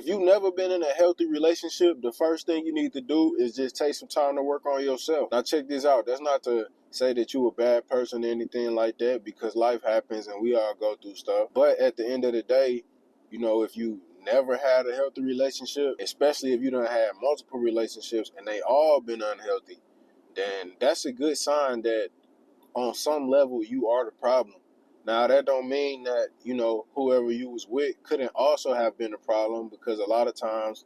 If you've never been in a healthy relationship, the first thing you need to do is just take some time to work on yourself. Now check this out. That's not to say that you a bad person or anything like that, because life happens and we all go through stuff. But at the end of the day, if you never had a healthy relationship, especially if you don't have multiple relationships and they all been unhealthy, then that's a good sign that on some level you are the problem. Now that don't mean that, whoever you was with couldn't also have been a problem, because a lot of times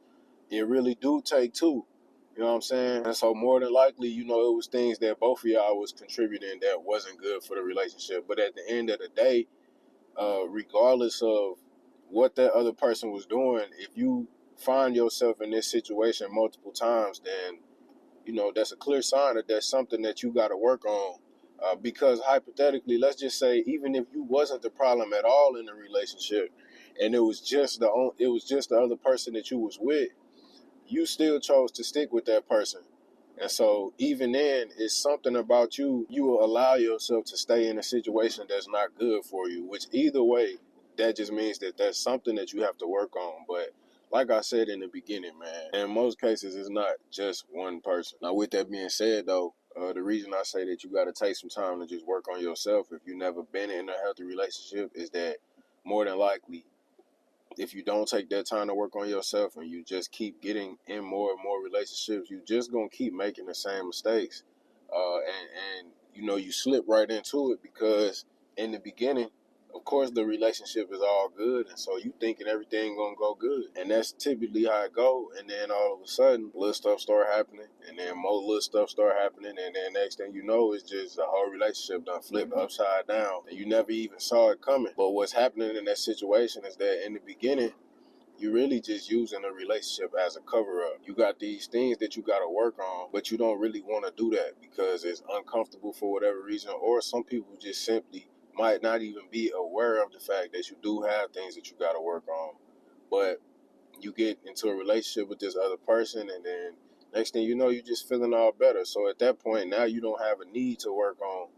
it really do take two. You know what I'm saying? And so more than likely, it was things that both of y'all was contributing that wasn't good for the relationship. But at the end of the day, regardless of what that other person was doing, if you find yourself in this situation multiple times, then that's a clear sign that there's something that you got to work on. Because hypothetically, let's just say, even if you wasn't the problem at all in the relationship, and it was just the other person that you was with, you still chose to stick with that person. And so even then, it's something about you. You will allow yourself to stay in a situation that's not good for you, which either way, that just means that there's something that you have to work on. But like I said in the beginning, man, in most cases, it's not just one person. Now, with that being said, though, the reason I say that you got to take some time to just work on yourself if you've never been in a healthy relationship is that more than likely, if you don't take that time to work on yourself and you just keep getting in more and more relationships, you just gonna keep making the same mistakes, and you slip right into it, because in the beginning, of course, the relationship is all good, and so you thinking everything gonna go good, and that's typically how it go. And then all of a sudden, little stuff start happening, and then more little stuff start happening, and then next thing you know, it's just the whole relationship done flipped upside down, and you never even saw it coming. But what's happening in that situation is that in the beginning, you're really just using a relationship as a cover-up. You got these things that you got to work on, but you don't really want to do that because it's uncomfortable for whatever reason, or some people just simply might not even be aware of the fact that you do have things that you got to work on. But you get into a relationship with this other person, and then next thing you know, you're just feeling all better. So at that point, now you don't have a need to work on,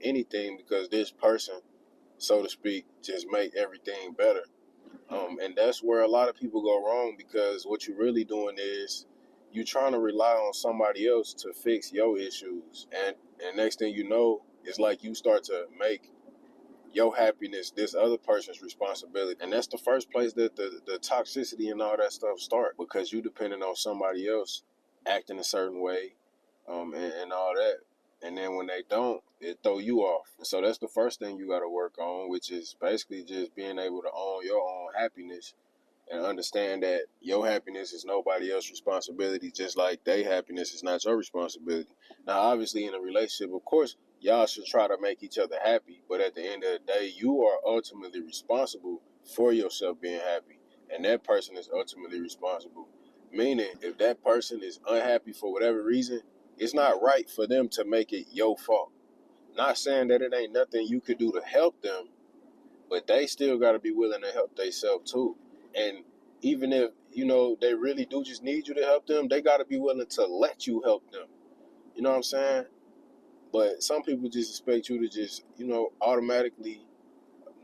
anything, because this person, so to speak, just make everything better. And that's where a lot of people go wrong, because what you're really doing is you're trying to rely on somebody else to fix your issues. And next thing you know, it's like you start to make your happiness this other person's responsibility. And that's the first place that the toxicity and all that stuff start, because you depending on somebody else acting a certain way, and all that. And then when they don't, it throw you off. And so that's the first thing you got to work on, which is basically just being able to own your own happiness and understand that your happiness is nobody else's responsibility, just like their happiness is not your responsibility. Now, obviously, in a relationship, of course, y'all should try to make each other happy, but at the end of the day, you are ultimately responsible for yourself being happy, and that person is ultimately responsible. Meaning, if that person is unhappy for whatever reason, it's not right for them to make it your fault. Not saying that it ain't nothing you could do to help them, but they still got to be willing to help themselves too. And even if, they really do just need you to help them, they got to be willing to let you help them. You know what I'm saying? But some people just expect you to just, automatically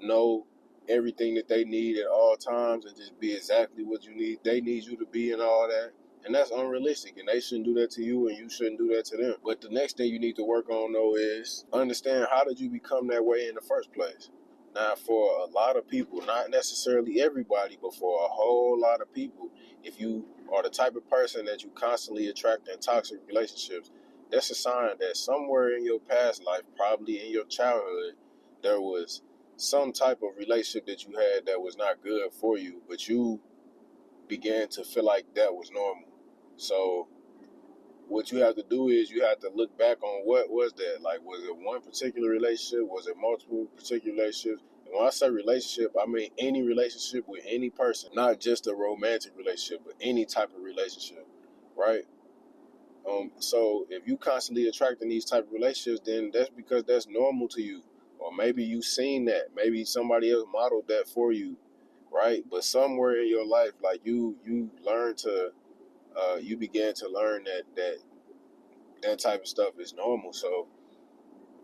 know everything that they need at all times and just be exactly what they need you to be and all that. And that's unrealistic, and they shouldn't do that to you, and you shouldn't do that to them. But the next thing you need to work on, though, is understand, how did you become that way in the first place? Now, for a lot of people, not necessarily everybody, but for a whole lot of people, if you are the type of person that you constantly attract in toxic relationships, that's a sign that somewhere in your past life, probably in your childhood, there was some type of relationship that you had that was not good for you, but you began to feel like that was normal. So what you have to do is you have to look back on, what was that? Like, was it one particular relationship? Was it multiple particular relationships? And when I say relationship, I mean any relationship with any person, not just a romantic relationship, but any type of relationship, right? So if you constantly attracting these type of relationships, then that's because that's normal to you. Or maybe you seen that. Maybe somebody else modeled that for you, right? But somewhere in your life, like you learn to, you began to learn that type of stuff is normal. So,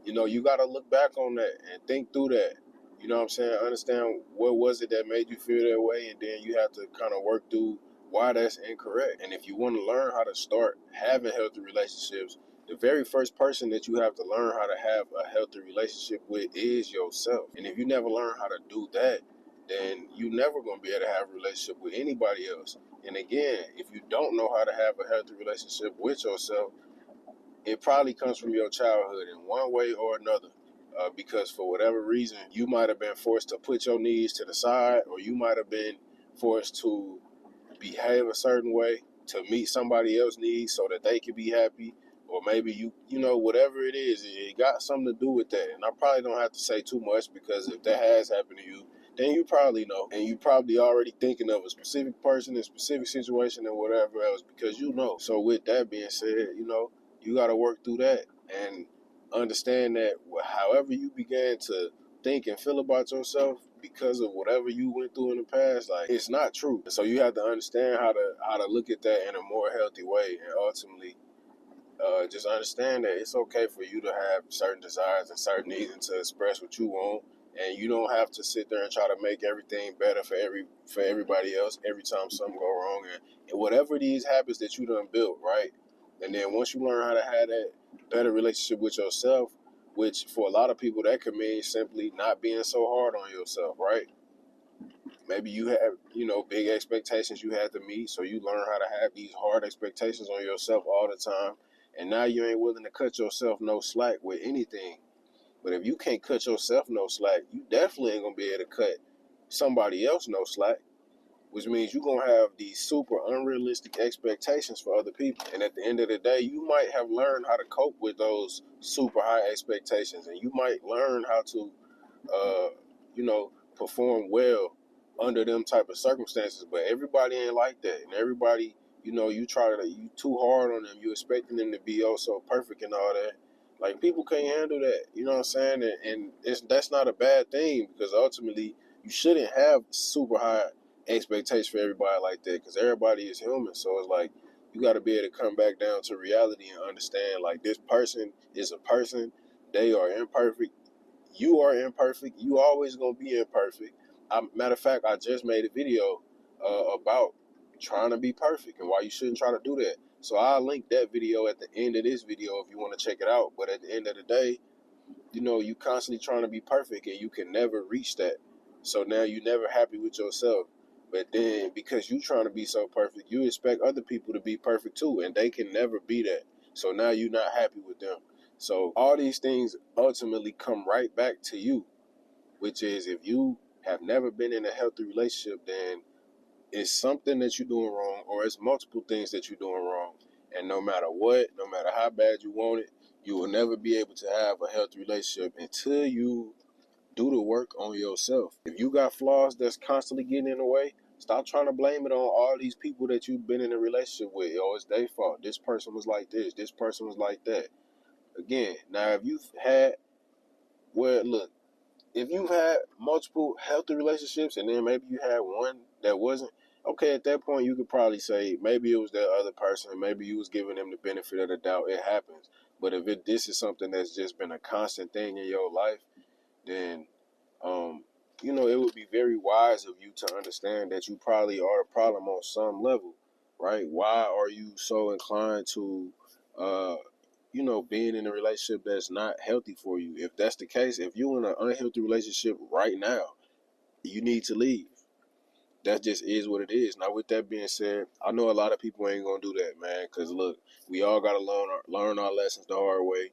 you got to look back on that and think through that. You know what I'm saying? Understand what was it that made you feel that way, and then you have to kind of work through why that's incorrect. And if you want to learn how to start having healthy relationships, the very first person that you have to learn how to have a healthy relationship with is yourself. And if you never learn how to do that, then you never gonna be able to have a relationship with anybody else. And again, if you don't know how to have a healthy relationship with yourself, it probably comes from your childhood in one way or another. Because for whatever reason, you might have been forced to put your needs to the side, or you might have been forced to behave a certain way to meet somebody else's needs so that they can be happy. Or maybe you know, whatever it is, it got something to do with that. And I probably don't have to say too much, because if that has happened to you, then you probably know. And you probably already thinking of a specific person, a specific situation, and whatever else, because you know. So with that being said, you know, you got to work through that and understand that however you began to think and feel about yourself because of whatever you went through in the past, like, it's not true. So you have to understand how to look at that in a more healthy way, and ultimately just understand that it's okay for you to have certain desires and certain needs and to express what you want. And you don't have to sit there and try to make everything better for everybody else every time something go wrong. And whatever these habits that you done built, right? And then once you learn how to have that better relationship with yourself, which for a lot of people that could mean simply not being so hard on yourself, right? Maybe you have, you know, big expectations you had to meet, so you learn how to have these hard expectations on yourself all the time. And now you ain't willing to cut yourself no slack with anything. But if you can't cut yourself no slack, you definitely ain't gonna be able to cut somebody else no slack, which means you're gonna have these super unrealistic expectations for other people. And at the end of the day, you might have learned how to cope with those super high expectations, and you might learn how to uh, you know, perform well under them type of circumstances. But everybody ain't like that, and everybody, you know, you too hard on them. You expecting them to be oh so perfect and all that. Like, people can't handle that. You know what I'm saying? And that's not a bad thing, because ultimately you shouldn't have super high expectations for everybody like that, because everybody is human. So it's like you got to be able to come back down to reality and understand, like, this person is a person. They are imperfect. You are imperfect. You always gonna be imperfect. Matter of fact, I just made a video about trying to be perfect and why you shouldn't try to do that. So I'll link that video at the end of this video if you want to check it out. But at the end of the day, you know, you constantly trying to be perfect and you can never reach that. So now you're never happy with yourself. But then because you trying to be so perfect, you expect other people to be perfect too, and they can never be that. So now you're not happy with them. So all these things ultimately come right back to you, which is, if you have never been in a healthy relationship, then it's something that you're doing wrong, or it's multiple things that you're doing wrong. And no matter what, no matter how bad you want it, you will never be able to have a healthy relationship until you do the work on yourself. If you got flaws that's constantly getting in the way, stop trying to blame it on all these people that you've been in a relationship with. Oh, it's their fault. This person was like this person was like that. Again, now if you've had, well, look, if you've had multiple healthy relationships and then maybe you had one that wasn't, okay, at that point you could probably say maybe it was that other person, maybe you was giving them the benefit of the doubt. It happens. But if this is something that's just been a constant thing in your life, then um, you know, it would be very wise of you to understand that you probably are the problem on some level, right? Why are you so inclined to you know, being in a relationship that's not healthy for you? If that's the case, if you're in an unhealthy relationship right now, you need to leave. That just is what it is. Now, with that being said, I know a lot of people ain't gonna do that, man. Cause look, we all gotta learn our lessons the hard way.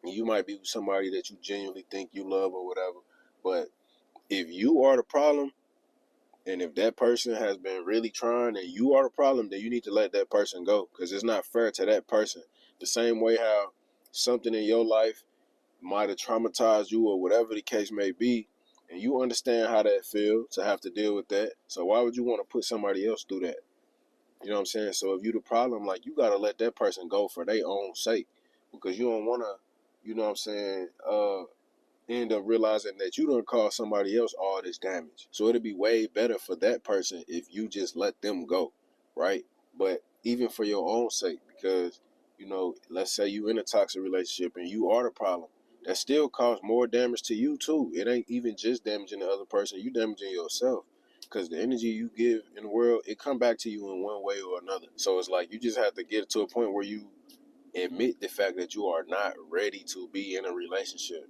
You might be with somebody that you genuinely think you love or whatever, but if you are the problem, and if that person has been really trying and you are the problem, then you need to let that person go, because it's not fair to that person. The same way how something in your life might have traumatized you or whatever the case may be, and you understand how that feels to have to deal with that. So why would you want to put somebody else through that? You know what I'm saying? So if you the problem, like, you got to let that person go for their own sake, because you don't want to, you know what I'm saying, end up realizing that you don't cause somebody else all this damage. So it'd be way better for that person if you just let them go, right? But even for your own sake, because, you know, let's say you in a toxic relationship and you are the problem, that still cause more damage to you too. It ain't even just damaging the other person, you damaging yourself. Because the energy you give in the world, it come back to you in one way or another. So it's like you just have to get to a point where you admit the fact that you are not ready to be in a relationship.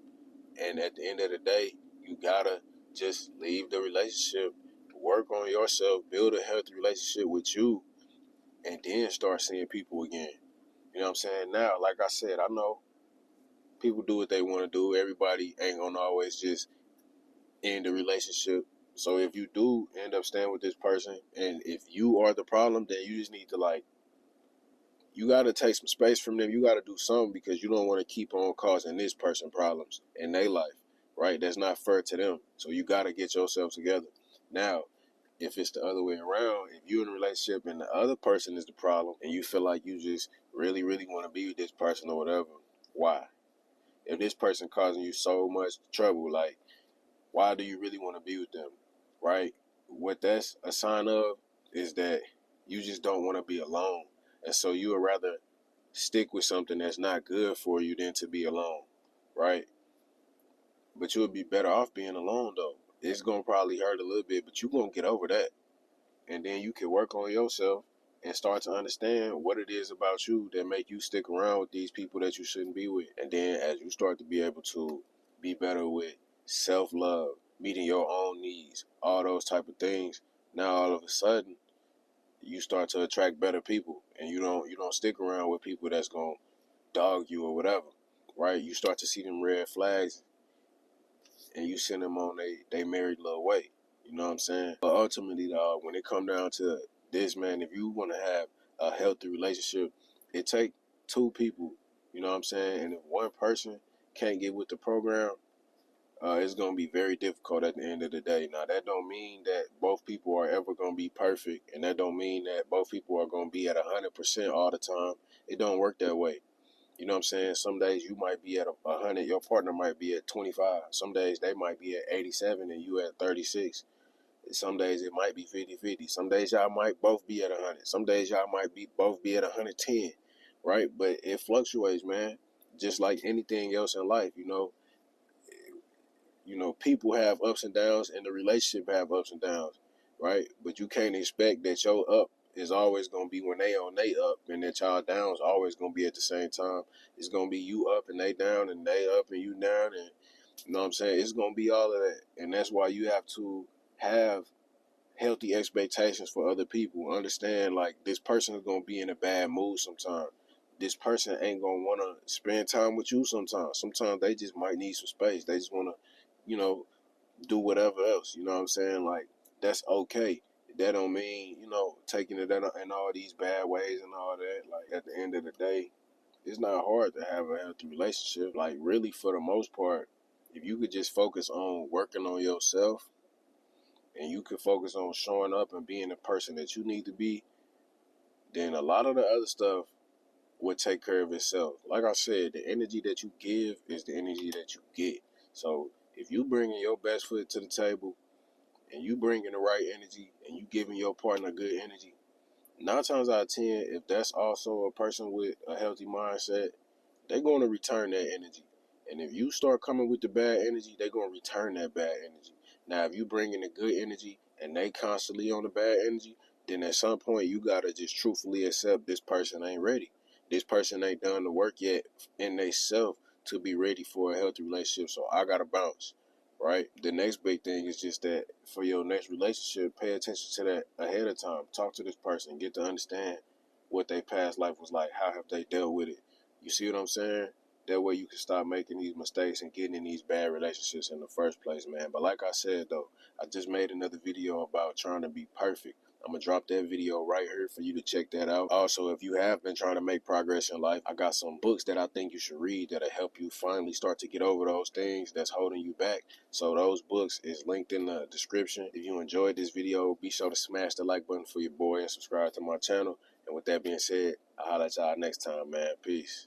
And at the end of the day, you gotta just leave the relationship, work on yourself, build a healthy relationship with you, and then start seeing people again. You know what I'm saying? Now, like I said, I know people do what they want to do. Everybody ain't gonna always just end the relationship. So if you do end up staying with this person, and if you are the problem, then you just need to you got to take some space from them. You got to do something because you don't want to keep on causing this person problems in their life, right? That's not fair to them. So you got to get yourself together. Now, if it's the other way around, if you're in a relationship and the other person is the problem and you feel like you just really, really want to be with this person or whatever, why? If this person causing you so much trouble, like, why do you really want to be with them, right? What that's a sign of is that you just don't want to be alone. And so you would rather stick with something that's not good for you than to be alone, right? But you'll be better off being alone, though. It's going to probably hurt a little bit, but you're going to get over that. And then you can work on yourself and start to understand what it is about you that make you stick around with these people that you shouldn't be with. And then as you start to be able to be better with self-love, meeting your own needs, all those type of things, now all of a sudden you start to attract better people, and you don't stick around with people that's going to dog you or whatever, right? You start to see them red flags and you send them on they married little way. You know what I'm saying? But ultimately, dog, when it come down to this, man, if you want to have a healthy relationship, it take two people. You know what I'm saying? And if one person can't get with the program, it's gonna be very difficult at the end of the day. Now, that don't mean that both people are ever gonna be perfect, and that don't mean that both people are gonna be at 100% all the time. It don't work that way. You know what I'm saying? Some days you might be at 100, your partner might be at 25. Some days they might be at 87 and you at 36. Some days it might be 50-50. Some days y'all might both be at 100. Some days y'all might both be at 110, right? But it fluctuates, man. Just like anything else in life, people have ups and downs, and the relationship have ups and downs, right? But you can't expect that your up is always gonna be when they on they up, and that y'all down is always gonna be at the same time. It's gonna be you up and they down, and they up and you down, and you know what I'm saying? It's gonna be all of that, and that's why you have to have healthy expectations for other people. Understand, like, this person is gonna be in a bad mood sometimes. This person ain't gonna wanna spend time with you sometimes. Sometimes they just might need some space. They just wanna, you know, do whatever else. You know what I'm saying? Like, that's okay. That don't mean, taking it in all these bad ways and all that. Like, at the end of the day, it's not hard to have a healthy relationship. Like, really, for the most part, if you could just focus on working on yourself, and you could focus on showing up and being the person that you need to be, then a lot of the other stuff would take care of itself. Like I said, the energy that you give is the energy that you get. So if you bringing your best foot to the table, and you bringing the right energy, and you giving your partner good energy, 9 times out of 10, if that's also a person with a healthy mindset, they're going to return that energy. And if you start coming with the bad energy, they're going to return that bad energy. Now, if you bring in the good energy and they constantly on the bad energy, then at some point you got to just truthfully accept this person ain't ready. This person ain't done the work yet in they self to be ready for a healthy relationship. So I got to bounce, right? The next big thing is just that for your next relationship, pay attention to that ahead of time. Talk to this person, get to understand what their past life was like. How have they dealt with it? You see what I'm saying? That way you can stop making these mistakes and getting in these bad relationships in the first place, man. But like I said, though, I just made another video about trying to be perfect. I'm going to drop that video right here for you to check that out. Also, if you have been trying to make progress in life, I got some books that I think you should read that'll help you finally start to get over those things that's holding you back. So those books is linked in the description. If you enjoyed this video, be sure to smash the like button for your boy and subscribe to my channel. And with that being said, I'll holler at y'all next time, man. Peace.